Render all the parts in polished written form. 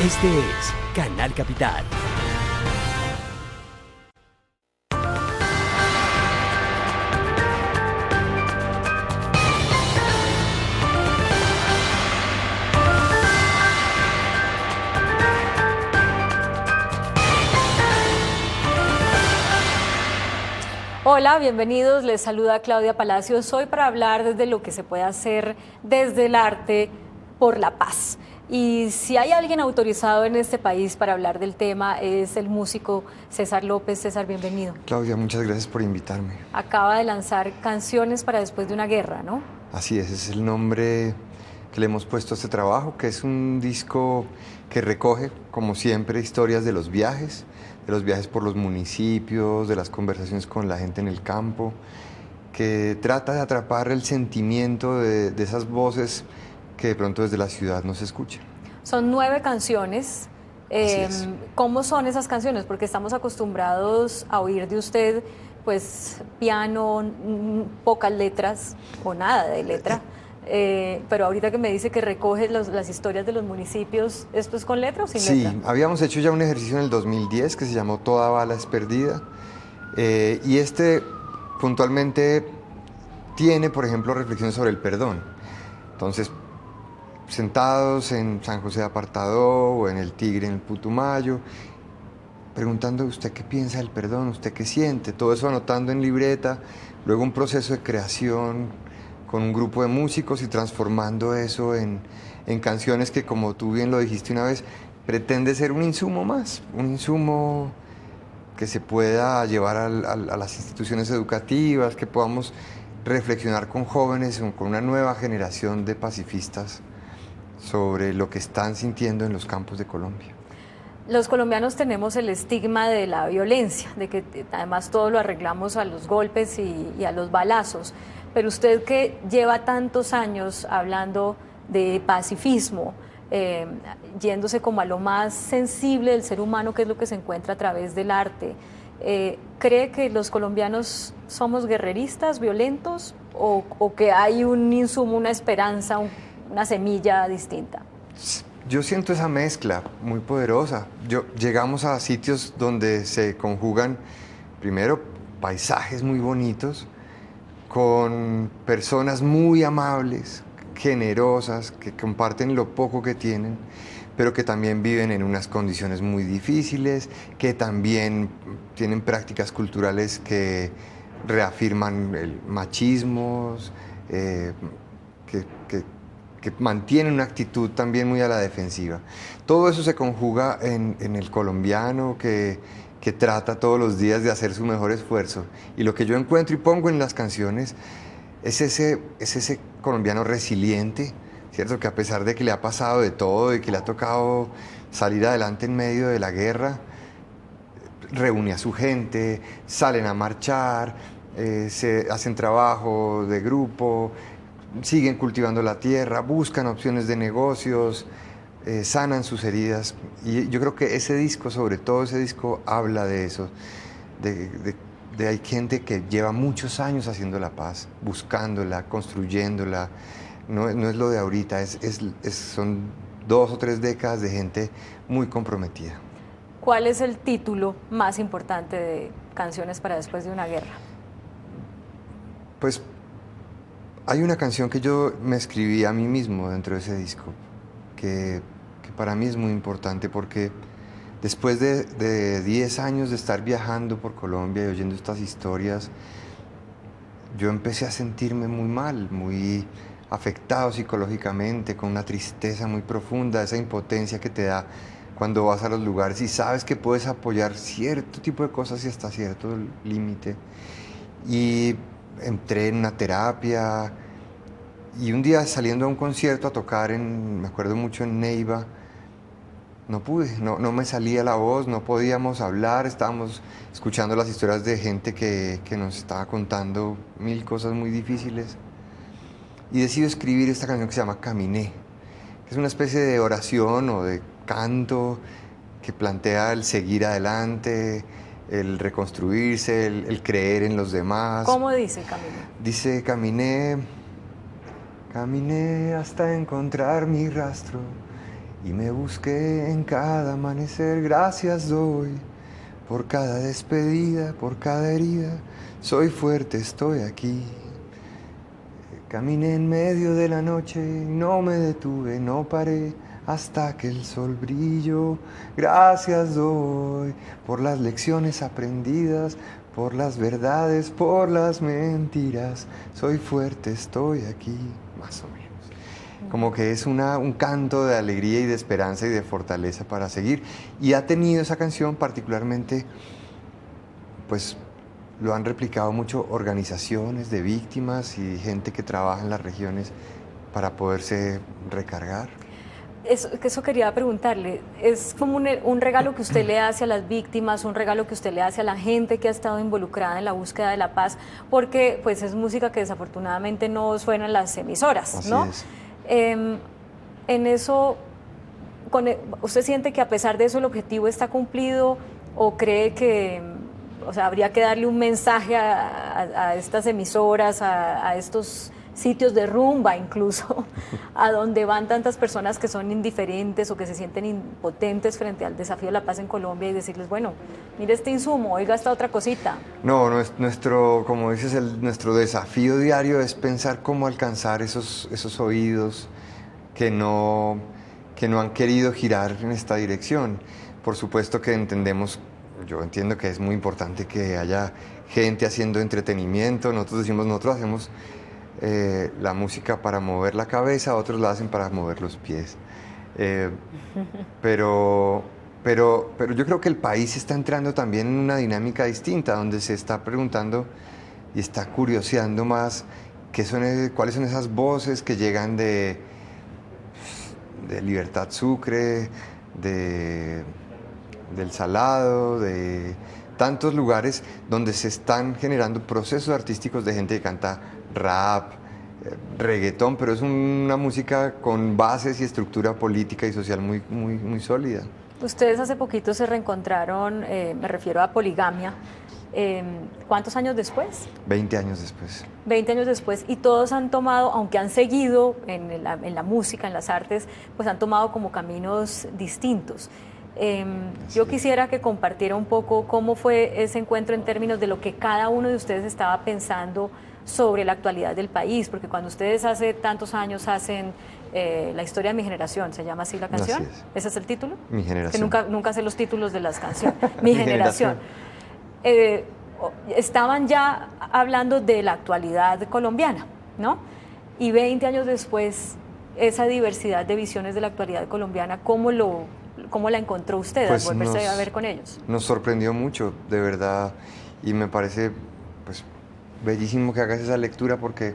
Este es Canal Capital. Hola, bienvenidos. Les saluda Claudia Palacios. Hoy para hablar desde lo que se puede hacer desde el arte por la paz. Y si hay alguien autorizado en este país para hablar del tema es el músico César López. César, bienvenido. Claudia, muchas gracias por invitarme. Acaba de lanzar Canciones para después de una guerra, ¿no? Así es el nombre que le hemos puesto a este trabajo, que es un disco que recoge, como siempre, historias de los viajes por los municipios, de las conversaciones con la gente en el campo, que trata de atrapar el sentimiento de esas voces que de pronto desde la ciudad no se escuchan. Son 9 canciones. Así es. ¿Cómo son esas canciones? Porque estamos acostumbrados a oír de usted, pues, piano, pocas letras o nada de letra. Pero ahorita que me dice que recoge las historias de los municipios, ¿esto es con letra o sin letra? Sí, habíamos hecho ya un ejercicio en el 2010 que se llamó Toda bala es perdida. Y este puntualmente tiene, por ejemplo, reflexiones sobre el perdón. Entonces, sentados en San José de Apartadó o en el Tigre, en el Putumayo, preguntando usted qué piensa del perdón, usted qué siente, todo eso anotando en libreta, luego un proceso de creación con un grupo de músicos y transformando eso en canciones que, como tú bien lo dijiste una vez, pretende ser un insumo más, un insumo que se pueda llevar a las instituciones educativas, que podamos reflexionar con jóvenes, con una nueva generación de pacifistas sobre lo que están sintiendo en los campos de Colombia. Los colombianos tenemos el estigma de la violencia, de que además todo lo arreglamos a los golpes y a los balazos. Pero usted que lleva tantos años hablando de pacifismo, yéndose como a lo más sensible del ser humano, que es lo que se encuentra a través del arte, ¿cree que los colombianos somos guerreristas, violentos, o que hay un insumo, una esperanza, una semilla distinta? Yo siento esa mezcla muy poderosa. Llegamos a sitios donde se conjugan, primero, paisajes muy bonitos, con personas muy amables, generosas, que comparten lo poco que tienen, pero que también viven en unas condiciones muy difíciles, que también tienen prácticas culturales que reafirman machismos, que mantienen una actitud también muy a la defensiva. Todo eso se conjuga en el colombiano que trata todos los días de hacer su mejor esfuerzo. Y lo que yo encuentro y pongo en las canciones es ese colombiano resiliente, ¿cierto? Que a pesar de que le ha pasado de todo y que le ha tocado salir adelante en medio de la guerra, reúne a su gente, salen a marchar, se hacen trabajo de grupo, siguen cultivando la tierra, buscan opciones de negocios, sanan sus heridas. Y yo creo que ese disco, sobre todo ese disco, habla de eso, de hay gente que lleva muchos años haciendo la paz, buscándola, construyéndola. No es lo de ahorita, son 2 o 3 décadas de gente muy comprometida. ¿Cuál es el título más importante de Canciones para después de una guerra? Pues hay una canción que yo me escribí a mí mismo dentro de ese disco, que para mí es muy importante porque después de 10 años de estar viajando por Colombia y oyendo estas historias, yo empecé a sentirme muy mal, muy afectado psicológicamente, con una tristeza muy profunda, esa impotencia que te da cuando vas a los lugares y sabes que puedes apoyar cierto tipo de cosas y hasta cierto límite. Y entré en una terapia y un día saliendo a un concierto a tocar me acuerdo mucho en Neiva, no pude, no me salía la voz, no podíamos hablar, estábamos escuchando las historias de gente que nos estaba contando 1000 cosas muy difíciles y decido escribir esta canción que se llama Caminé, que es una especie de oración o de canto que plantea el seguir adelante, el reconstruirse, el creer en los demás. ¿Cómo dice Caminé? Dice, caminé hasta encontrar mi rastro y me busqué en cada amanecer. Gracias doy por cada despedida, por cada herida. Soy fuerte, estoy aquí. Caminé en medio de la noche, no me detuve, no paré hasta que el sol brilló. Gracias doy por las lecciones aprendidas, por las verdades, por las mentiras. Soy fuerte, estoy aquí, más o menos. Como que es un canto de alegría y de esperanza y de fortaleza para seguir. Y ha tenido esa canción particularmente, pues lo han replicado mucho organizaciones de víctimas y gente que trabaja en las regiones para poderse recargar. Eso quería preguntarle, ¿es como un regalo que usted le hace a las víctimas, un regalo que usted le hace a la gente que ha estado involucrada en la búsqueda de la paz? Porque pues es música que desafortunadamente no suena en las emisoras, ¿no? Así es. En eso, ¿usted siente que a pesar de eso el objetivo está cumplido o cree que, o sea, habría que darle un mensaje a estas emisoras, a estos sitios de rumba incluso, a donde van tantas personas que son indiferentes o que se sienten impotentes frente al desafío de la paz en Colombia y decirles, bueno, mire este insumo, oiga esta otra cosita? No, como dices, nuestro desafío diario es pensar cómo alcanzar esos oídos que no han querido girar en esta dirección. Por supuesto que yo entiendo que es muy importante que haya gente haciendo entretenimiento. Nosotros hacemos la música para mover la cabeza, otros la hacen para mover los pies. Pero yo creo que el país está entrando también en una dinámica distinta, donde se está preguntando y está curioseando más cuáles son esas voces que llegan de Libertad Sucre, del Salado, de tantos lugares donde se están generando procesos artísticos de gente que canta rap, reggaetón, pero es una música con bases y estructura política y social muy, muy, muy sólida. Ustedes hace poquito se reencontraron, me refiero a Poligamia, ¿cuántos años después? 20 años después. 20 años después, y todos han tomado, aunque han seguido en la música, en las artes, pues han tomado como caminos distintos. Yo quisiera que compartiera un poco cómo fue ese encuentro en términos de lo que cada uno de ustedes estaba pensando sobre la actualidad del país, porque cuando ustedes hace tantos años hacen La historia de mi generación, ¿se llama así la canción? Así es. ¿Ese es el título? Mi generación. Que nunca sé los títulos de las canciones. Mi generación. Estaban ya hablando de la actualidad colombiana, ¿no? Y 20 años después, esa diversidad de visiones de la actualidad colombiana, ¿cómo la encontró usted Pues al volverse a ver con ellos? Nos sorprendió mucho, de verdad, y me parece pues bellísimo que hagas esa lectura porque,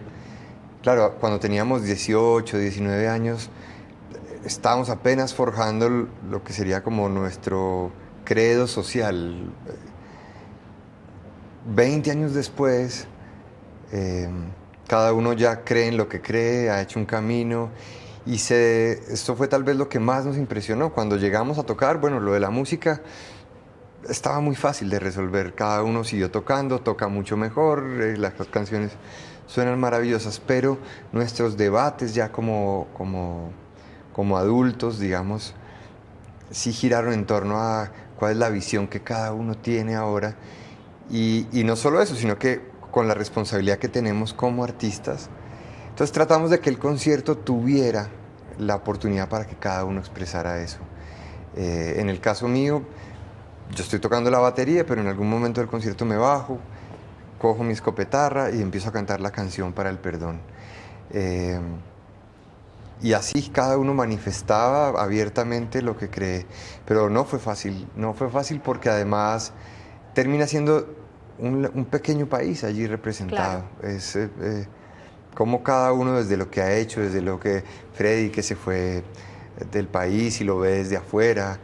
claro, cuando teníamos 18, 19 años, estábamos apenas forjando lo que sería como nuestro credo social. 20 años después, cada uno ya cree en lo que cree, ha hecho un camino. Y esto fue tal vez lo que más nos impresionó. Cuando llegamos a tocar, bueno, lo de la música estaba muy fácil de resolver. Cada uno siguió tocando, toca mucho mejor, las canciones suenan maravillosas, pero nuestros debates ya como adultos, digamos, sí giraron en torno a cuál es la visión que cada uno tiene ahora. Y no solo eso, sino que con la responsabilidad que tenemos como artistas, entonces tratamos de que el concierto tuviera la oportunidad para que cada uno expresara eso. En el caso mío, yo estoy tocando la batería, pero en algún momento del concierto me bajo, cojo mi escopetarra y empiezo a cantar la canción para el perdón. Y así cada uno manifestaba abiertamente lo que cree. Pero no fue fácil porque además termina siendo un pequeño país allí representado. Claro. Como cada uno desde lo que ha hecho, desde lo que Freddy, que se fue del país y lo ve desde afuera,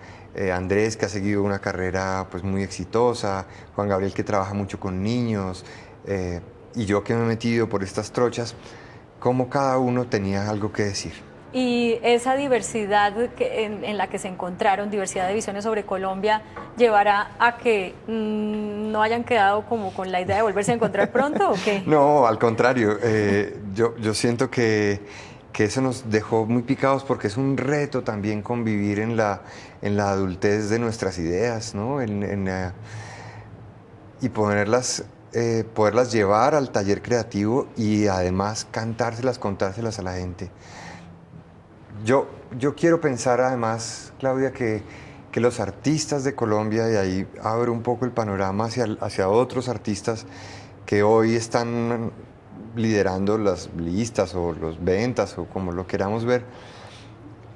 Andrés, que ha seguido una carrera pues muy exitosa, Juan Gabriel, que trabaja mucho con niños, y yo que me he metido por estas trochas, como cada uno tenía algo que decir. Y esa diversidad en la que se encontraron, diversidad de visiones sobre Colombia, ¿llevará a que no hayan quedado como con la idea de volverse a encontrar pronto o qué? No, al contrario. Yo siento que que eso nos dejó muy picados porque es un reto también convivir en la adultez de nuestras ideas, ¿no? Y poderlas llevar al taller creativo y además cantárselas, contárselas a la gente. Yo quiero pensar además, Claudia, que los artistas de Colombia, y ahí abro un poco el panorama hacia otros artistas que hoy están liderando las listas o los ventas o como lo queramos ver,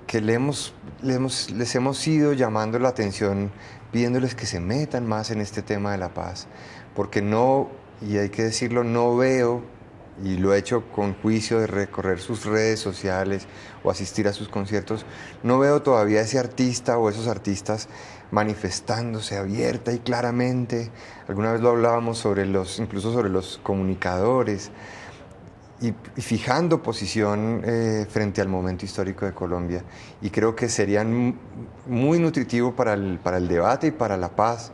que les hemos ido llamando la atención, pidiéndoles que se metan más en este tema de la paz, porque no, y hay que decirlo, no veo, y lo he hecho con juicio de recorrer sus redes sociales o asistir a sus conciertos, no veo todavía ese artista o esos artistas manifestándose abierta y claramente. Alguna vez lo hablábamos incluso sobre los comunicadores, y fijando posición frente al momento histórico de Colombia. Y creo que serían muy nutritivo para el debate y para la paz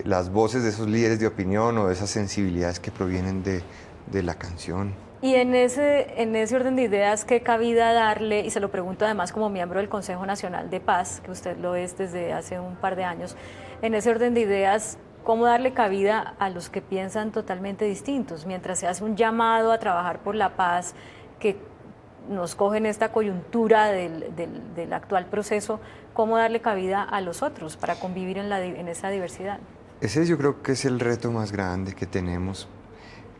las voces de esos líderes de opinión o de esas sensibilidades que provienen de la canción. Y en ese orden de ideas, ¿qué cabida darle? Y se lo pregunto además como miembro del Consejo Nacional de Paz, que usted lo es desde hace un par de años, en ese orden de ideas, ¿cómo darle cabida a los que piensan totalmente distintos? Mientras se hace un llamado a trabajar por la paz, que nos cogen esta coyuntura del actual proceso, ¿cómo darle cabida a los otros para convivir en esa diversidad? Ese yo creo que es el reto más grande que tenemos.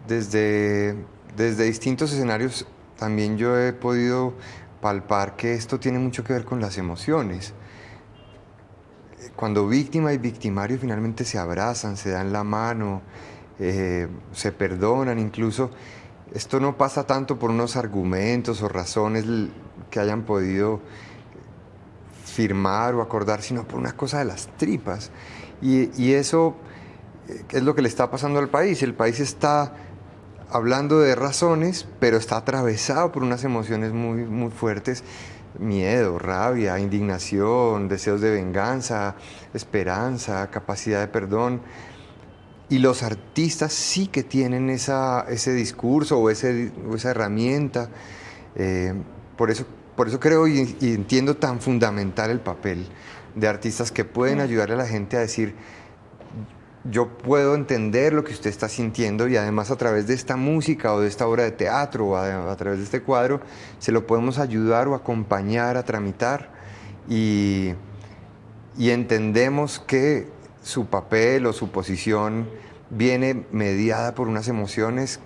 Desde distintos escenarios también yo he podido palpar que esto tiene mucho que ver con las emociones. Cuando víctima y victimario finalmente se abrazan, se dan la mano, se perdonan incluso, esto no pasa tanto por unos argumentos o razones que hayan podido firmar o acordar, sino por una cosa de las tripas. Y eso es lo que le está pasando al país. El país está hablando de razones, pero está atravesado por unas emociones muy, muy fuertes: miedo, rabia, indignación, deseos de venganza, esperanza, capacidad de perdón. Y los artistas sí que tienen ese discurso o esa herramienta. Por eso creo y entiendo tan fundamental el papel de artistas que pueden ayudarle a la gente a decir: yo puedo entender lo que usted está sintiendo, y además a través de esta música o de esta obra de teatro o a través de este cuadro se lo podemos ayudar o acompañar a tramitar, y entendemos que su papel o su posición viene mediada por unas emociones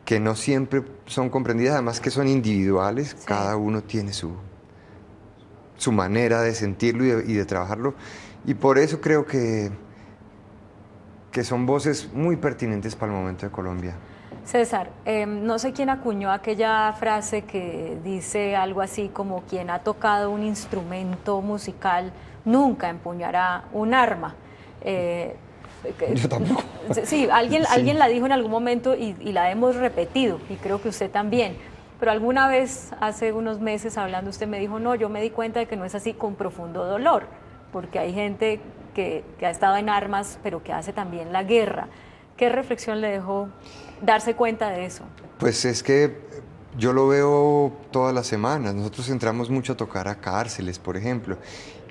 que no siempre son comprendidas, además que son individuales. Sí. Cada uno tiene su manera de sentirlo y de trabajarlo, y por eso creo que son voces muy pertinentes para el momento de Colombia. César, no sé quién acuñó aquella frase que dice algo así como: quien ha tocado un instrumento musical nunca empuñará un arma. Yo tampoco. Sí, alguien la dijo en algún momento y la hemos repetido, y creo que usted también. Pero alguna vez, hace unos meses hablando, usted me dijo: no, yo me di cuenta de que no es así, con profundo dolor, porque hay gente que ha estado en armas, pero que hace también la guerra. ¿Qué reflexión le dejó darse cuenta de eso? Pues es que yo lo veo todas las semanas. Nosotros entramos mucho a tocar a cárceles, por ejemplo,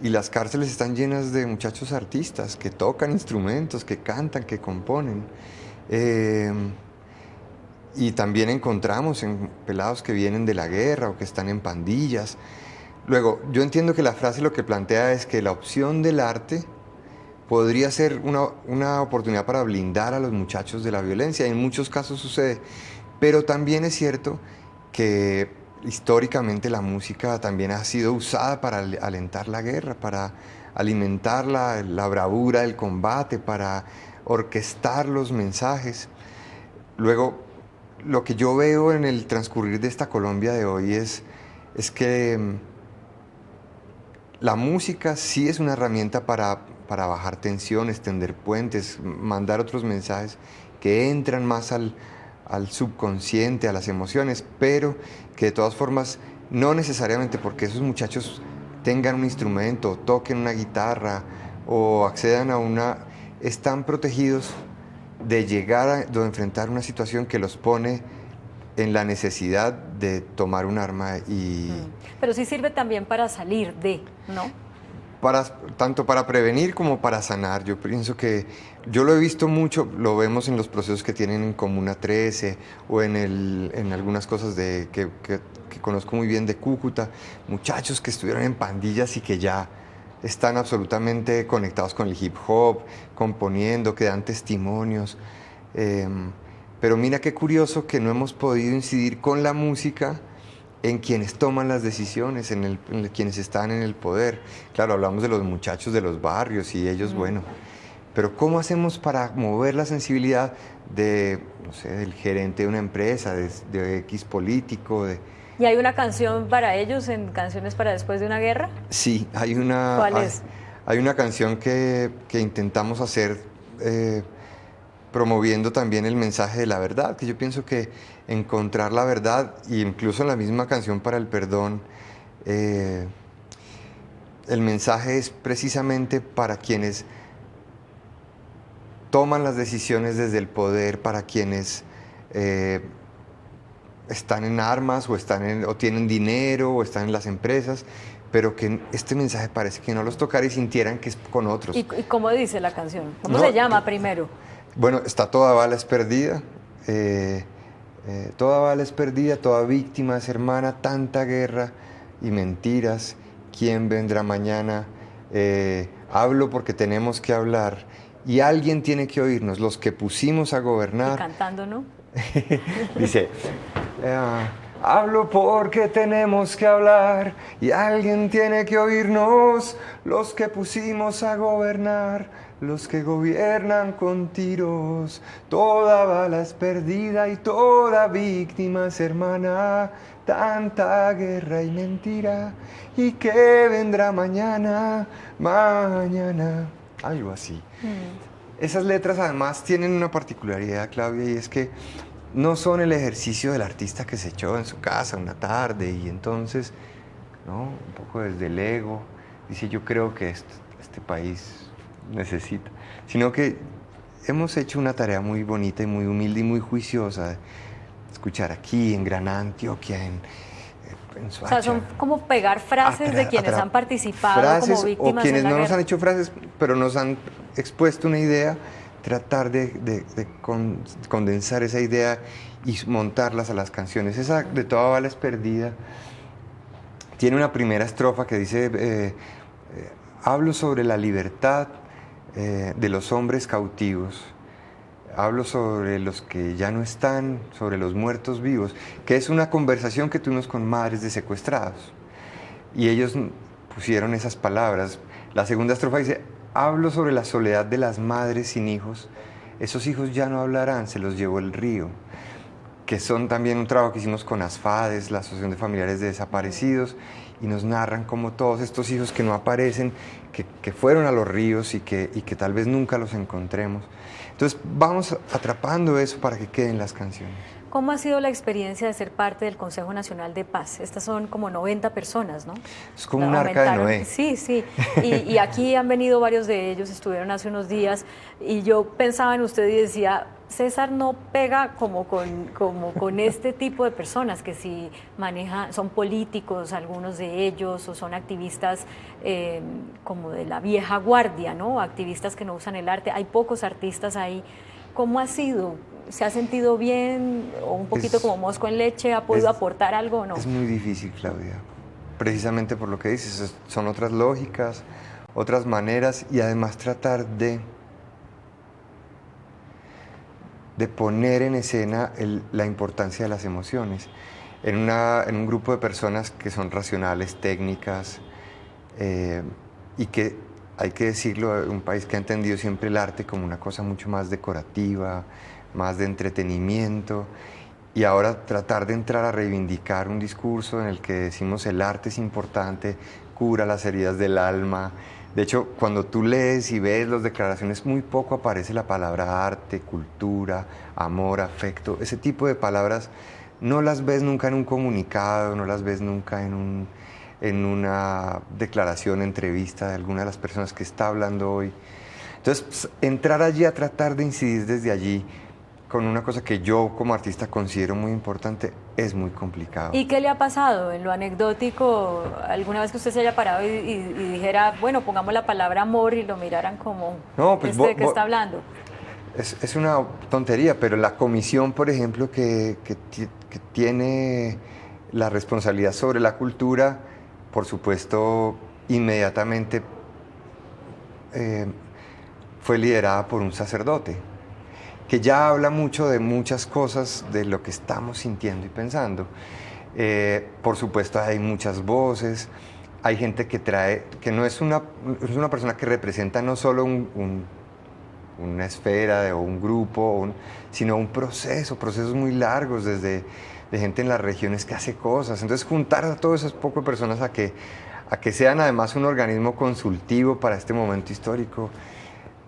y las cárceles están llenas de muchachos artistas que tocan instrumentos, que cantan, que componen. Y también encontramos en pelados que vienen de la guerra o que están en pandillas. Luego, yo entiendo que la frase lo que plantea es que la opción del arte podría ser una oportunidad para blindar a los muchachos de la violencia, y en muchos casos sucede. Pero también es cierto que históricamente la música también ha sido usada para alentar la guerra, para alimentar la bravura del combate, para orquestar los mensajes. Luego, lo que yo veo en el transcurrir de esta Colombia de hoy es que la música sí es una herramienta para bajar tensiones, tender puentes, mandar otros mensajes que entran más al subconsciente, a las emociones, pero que de todas formas, no necesariamente porque esos muchachos tengan un instrumento, toquen una guitarra o accedan están protegidos de enfrentar una situación que los pone en la necesidad de tomar un arma y... Pero sí sirve también para salir de, ¿no? Tanto para prevenir como para sanar. Yo pienso que yo lo he visto mucho, lo vemos en los procesos que tienen en Comuna 13 o en algunas cosas que conozco muy bien de Cúcuta, muchachos que estuvieron en pandillas y que ya están absolutamente conectados con el hip hop, componiendo, que dan testimonios. Pero mira qué curioso que no hemos podido incidir con la música en quienes toman las decisiones, en quienes están en el poder. Claro, hablamos de los muchachos de los barrios y ellos, bueno, pero ¿cómo hacemos para mover la sensibilidad de, no sé, del gerente de una empresa, de X político? ¿Y hay una canción para ellos en Canciones para Después de una Guerra? Sí, hay una... ¿Cuál es? Hay una canción que intentamos hacer promoviendo también el mensaje de la verdad, que yo pienso que encontrar la verdad, e incluso en la misma canción para el perdón, el mensaje es precisamente para quienes toman las decisiones desde el poder, para quienes están en armas o tienen dinero o están en las empresas, pero que este mensaje parece que no los tocara y sintieran que es con otros. ¿Y cómo dice la canción? ¿Cómo No, se llama primero? Bueno, está Toda bala es perdida. Toda bala es perdida, toda víctima es hermana, tanta guerra y mentiras. ¿Quién vendrá mañana? Hablo porque tenemos que hablar y alguien tiene que oírnos, los que pusimos a gobernar. Y cantando, ¿no? Dice, hablo porque tenemos que hablar y alguien tiene que oírnos, los que pusimos a gobernar. Los que gobiernan con tiros, toda bala es perdida y toda víctima es hermana, tanta guerra y mentira, y que vendrá mañana, mañana, algo así. Esas letras además tienen una particularidad, Claudia, y es que no son el ejercicio del artista que se echó en su casa una tarde y entonces, ¿no? Un poco desde el ego, dice yo creo que este país necesita, sino que hemos hecho una tarea muy bonita y muy humilde y muy juiciosa de escuchar aquí en Gran Antioquia, en Soacha. O sea, son como pegar frases de quienes han participado frases, como víctimas o quienes en la no guerra. nos han hecho frases, pero nos han expuesto una idea, tratar de condensar esa idea y montarlas a las canciones. Esa de Toda bala es perdida tiene una primera estrofa que dice hablo sobre la libertad de los hombres cautivos, hablo sobre los que ya no están, sobre los muertos vivos, que es una conversación que tuvimos con madres de secuestrados y ellos pusieron esas palabras. La segunda estrofa dice, hablo sobre la soledad de las madres sin hijos, esos hijos ya no hablarán, se los llevó el río, que son también un trabajo que hicimos con ASFADES, la Asociación de Familiares de Desaparecidos, y nos narran como todos estos hijos que no aparecen, que fueron a los ríos y que tal vez nunca los encontremos. Entonces vamos atrapando eso para que queden las canciones. ¿Cómo ha sido la experiencia de ser parte del Consejo Nacional de Paz? Estas son como 90 personas, ¿no? Es como un arca de Noé. Sí, sí. Y aquí han venido varios de ellos, estuvieron hace unos días, y yo pensaba en usted y decía, César no pega como con este tipo de personas que si son políticos, algunos de ellos, o son activistas como de la vieja guardia, ¿no? Activistas que no usan el arte. Hay pocos artistas ahí. ¿Cómo ha sido? ¿Se ha sentido bien o un poquito como mosco en leche? ¿Ha podido aportar algo o no? Es muy difícil, Claudia. Precisamente por lo que dices, son otras lógicas, otras maneras y además tratar de poner en escena la importancia de las emociones. En un grupo de personas que son racionales, técnicas y que, hay que decirlo, un país que ha entendido siempre el arte como una cosa mucho más decorativa, más de entretenimiento, y ahora tratar de entrar a reivindicar un discurso en el que decimos el arte es importante, cura las heridas del alma. De hecho, cuando tú lees y ves las declaraciones, muy poco aparece la palabra arte, cultura, amor, afecto. Ese tipo de palabras no las ves nunca en un comunicado, no las ves nunca en una declaración, entrevista de alguna de las personas que está hablando hoy. Entonces, pues, entrar allí a tratar de incidir desde allí con una cosa que yo como artista considero muy importante, es muy complicado. ¿Y qué le ha pasado en lo anecdótico? ¿Alguna vez que usted se haya parado y dijera, bueno, pongamos la palabra amor y lo miraran como, No, pues ¿de qué está hablando? Es una tontería, pero la comisión, por ejemplo, que tiene la responsabilidad sobre la cultura, por supuesto, inmediatamente fue liderada por un sacerdote, que ya habla mucho de muchas cosas de lo que estamos sintiendo y pensando. Por supuesto, hay muchas voces, hay gente que trae, que no es una persona que representa no solo una esfera o un grupo, sino un procesos muy largos, desde de gente en las regiones que hace cosas. Entonces, juntar a todas esas pocas personas a que sean además un organismo consultivo para este momento histórico,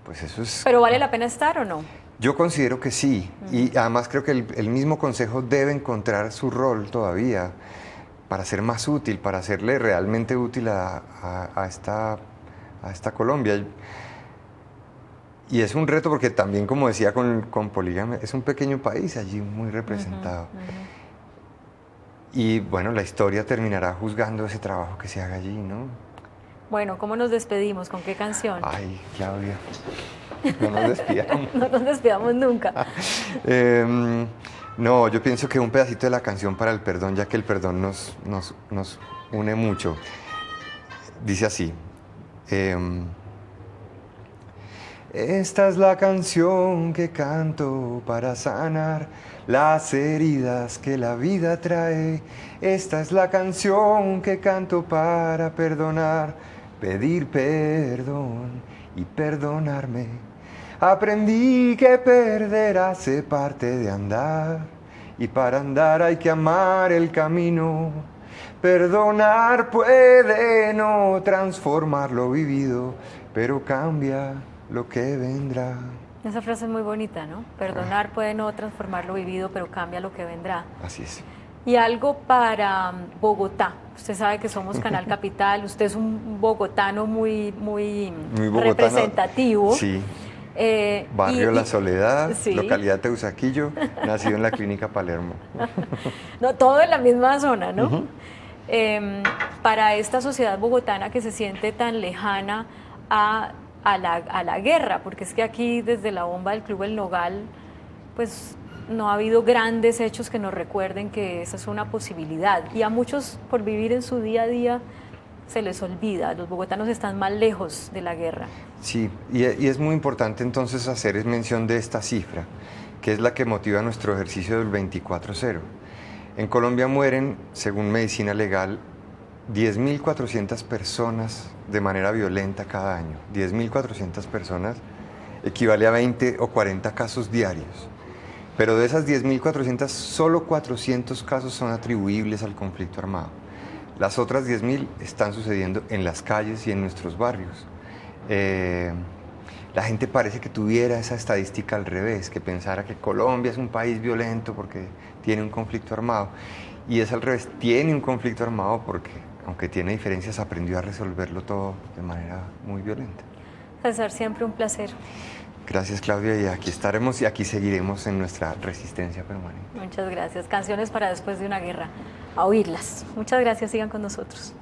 pues eso es... ¿Pero vale la pena estar o no? Yo considero que sí, y además creo que el mismo Consejo debe encontrar su rol todavía para ser más útil, para hacerle realmente útil a esta Colombia. Y es un reto porque también, como decía con Poligamia, es un pequeño país allí muy representado. Y bueno, la historia terminará juzgando ese trabajo que se haga allí, ¿no? Bueno, ¿cómo nos despedimos? ¿Con qué canción? Ay, Claudia, no nos despidamos. No nos despidamos nunca. No, yo pienso que un pedacito de la canción para el perdón, ya que el perdón nos une mucho. Dice así. Esta es la canción que canto para sanar las heridas que la vida trae. Esta es la canción que canto para perdonar, pedir perdón y perdonarme. Aprendí que perder hace parte de andar, y para andar hay que amar el camino. Perdonar puede no transformar lo vivido, pero cambia lo que vendrá. Esa frase es muy bonita, ¿no? Perdonar puede no transformar lo vivido, pero cambia lo que vendrá. Así es. Y algo para Bogotá. Usted sabe que somos Canal Capital. Usted es un bogotano muy bogotano, representativo. Sí. Barrio La Soledad, sí. Localidad Teusaquillo, nacido en la Clínica Palermo. No, todo en la misma zona, ¿no? Para esta sociedad bogotana que se siente tan lejana a la guerra, porque es que aquí desde la bomba del Club El Nogal, pues no ha habido grandes hechos que nos recuerden que esa es una posibilidad. Y a muchos, por vivir en su día a día, se les olvida. Los bogotanos están más lejos de la guerra. Sí, y es muy importante entonces hacer mención de esta cifra, que es la que motiva nuestro ejercicio del 24-0. En Colombia mueren, según Medicina Legal, 10.400 personas de manera violenta cada año. 10.400 personas equivale a 20 o 40 casos diarios. Pero de esas 10.400, solo 400 casos son atribuibles al conflicto armado. Las otras 10.000 están sucediendo en las calles y en nuestros barrios. La gente parece que tuviera esa estadística al revés, que pensara que Colombia es un país violento porque tiene un conflicto armado. Y es al revés, tiene un conflicto armado porque, aunque tiene diferencias, aprendió a resolverlo todo de manera muy violenta. César, siempre un placer. Gracias, Claudia, y aquí estaremos y aquí seguiremos en nuestra resistencia permanente. Muchas gracias. Canciones para después de una guerra. A oírlas. Muchas gracias, sigan con nosotros.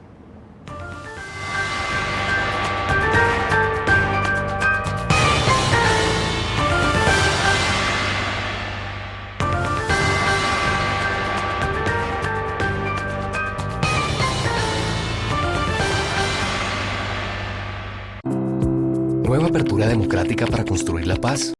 Nueva apertura democrática para construir la paz.